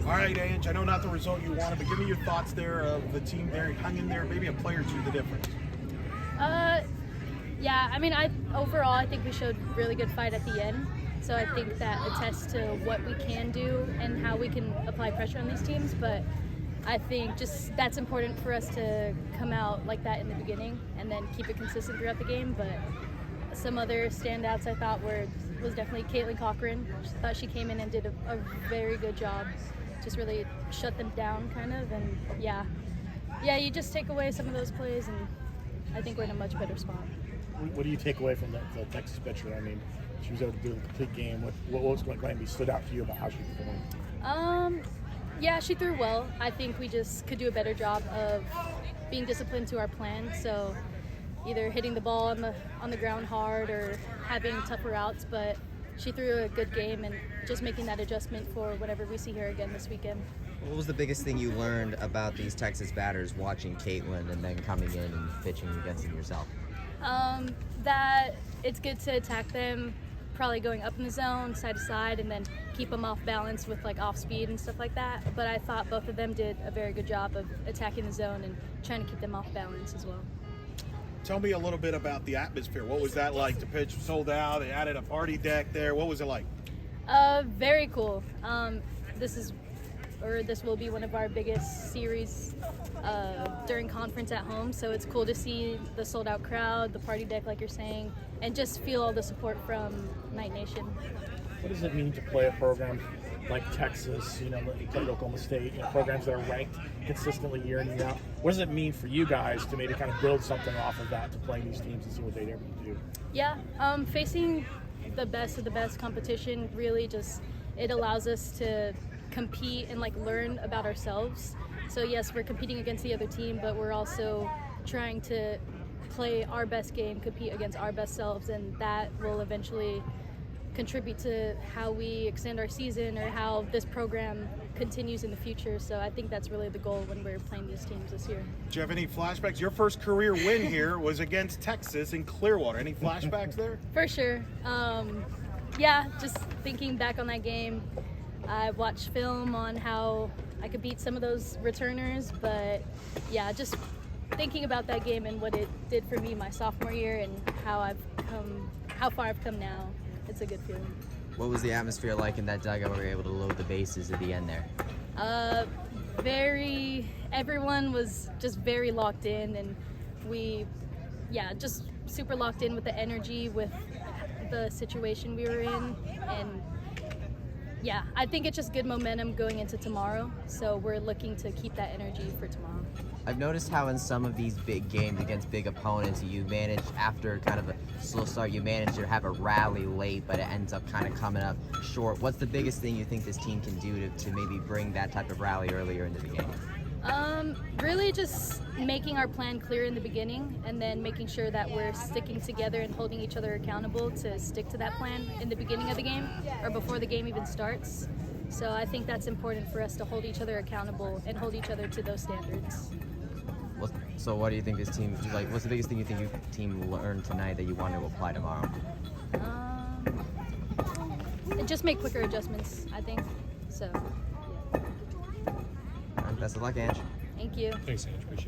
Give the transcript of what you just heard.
All right, Ange, I know not the result you wanted, but give me your thoughts there of the team there, hung in there, maybe a play or two the difference. Yeah, I mean, overall, I think we showed really good fight at the end. So I think that attests to what we can do and how we can apply pressure on these teams. But I think just that's important for us to come out like that in the beginning and then keep it consistent throughout the game. But some other standouts I thought was definitely Caitlin Cochran. I thought she came in and did a very good job. Just really shut them down, kind of. And yeah, you just take away some of those plays, and I think we're in a much better spot. What do you take away from the Texas pitcher? I mean, she was able to do a complete game. What was going to be stood out to you about how she performed? Yeah, she threw well. I think we just could do a better job of being disciplined to our plan. So either hitting the ball on the ground hard or having tougher routes. But she threw a good game and just making that adjustment for whatever we see here again this weekend. What was the biggest thing you learned about these Texas batters watching Caitlin and then coming in and pitching against them yourself? That it's good to attack them, probably going up in the zone, side to side, and then keep them off balance with like off speed and stuff like that. But I thought both of them did a very good job of attacking the zone and trying to keep them off balance as well. Tell me a little bit about the atmosphere. What was that like? The pitch sold out. They added a party deck there. What was it like? Very cool. This will be one of our biggest series during conference at home, so it's cool to see the sold-out crowd, the party deck, like you're saying, and just feel all the support from Knight Nation. What does it mean to play a program like Texas? You played Oklahoma State. programs that are ranked consistently year in and year out. What does it mean for you guys to maybe kind of build something off of that, to playing these teams and see what they're able to do? Yeah, facing the best of the best competition really it allows us to compete and learn about ourselves. So yes, we're competing against the other team, but we're also trying to play our best game, compete against our best selves, and that will eventually contribute to how we extend our season or how this program continues in the future. So I think that's really the goal when we're playing these teams this year. Do you have any flashbacks? Your first career win here was against Texas in Clearwater. Any flashbacks there? For sure. Yeah, just thinking back on that game, I watched film on how I could beat some of those returners, but yeah, just thinking about that game and what it did for me my sophomore year and how far I've come now, it's a good feeling. What was the atmosphere like in that dugout where we were able to load the bases at the end there? Everyone was just very locked in, and just super locked in with the energy, with the situation we were in, and yeah, I think it's just good momentum going into tomorrow, so we're looking to keep that energy for tomorrow. I've noticed how in some of these big games against big opponents, you manage, after kind of a slow start, you manage to have a rally late, but it ends up kind of coming up short. What's the biggest thing you think this team can do to maybe bring that type of rally earlier into the game? Really just making our plan clear in the beginning, and then making sure that we're sticking together and holding each other accountable to stick to that plan in the beginning of the game or before the game even starts. So I think that's important for us to hold each other accountable and hold each other to those standards. So what do you think this team, what's the biggest thing you think your team learned tonight that you want to apply tomorrow? Just make quicker adjustments, I think. So, yeah. Best of luck, Ange. Thank you. Thanks, Ange.